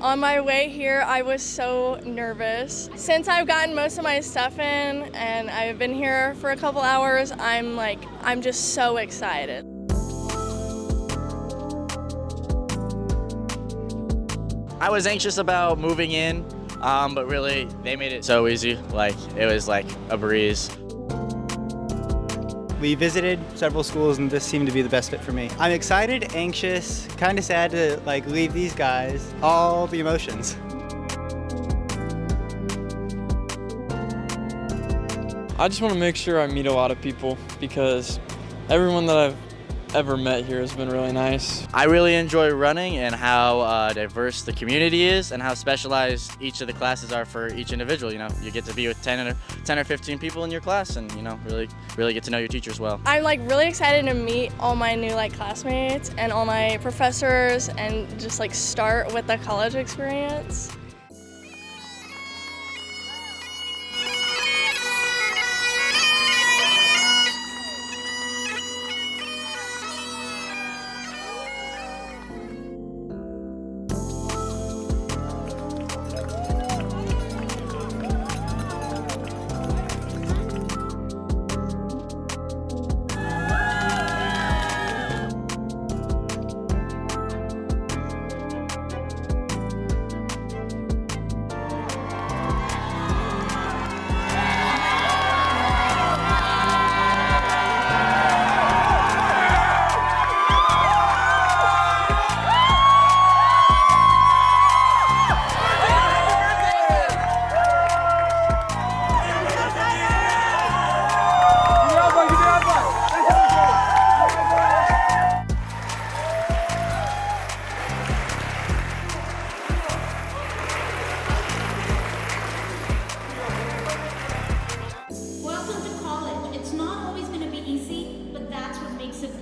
On my way here, I was so nervous. Since I've gotten most of my stuff in and I've been here for a couple hours, I'm just so excited. I was anxious about moving in, but really they made it so easy. Like it was like a breeze. We visited several schools and this seemed to be the best fit for me. I'm excited, anxious, kind of sad to leave these guys, all the emotions. I just want to make sure I meet a lot of people because everyone that I've ever met here has been really nice. I really enjoy running and how diverse the community is and how specialized each of the classes are for each individual. You know, you get to be with 10 or 15 people in your class and, you know, really get to know your teachers well. I'm really excited to meet all my new classmates and all my professors and just start with the college experience.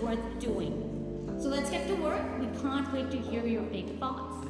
Worth doing. So let's get to work. We can't wait to hear your big thoughts.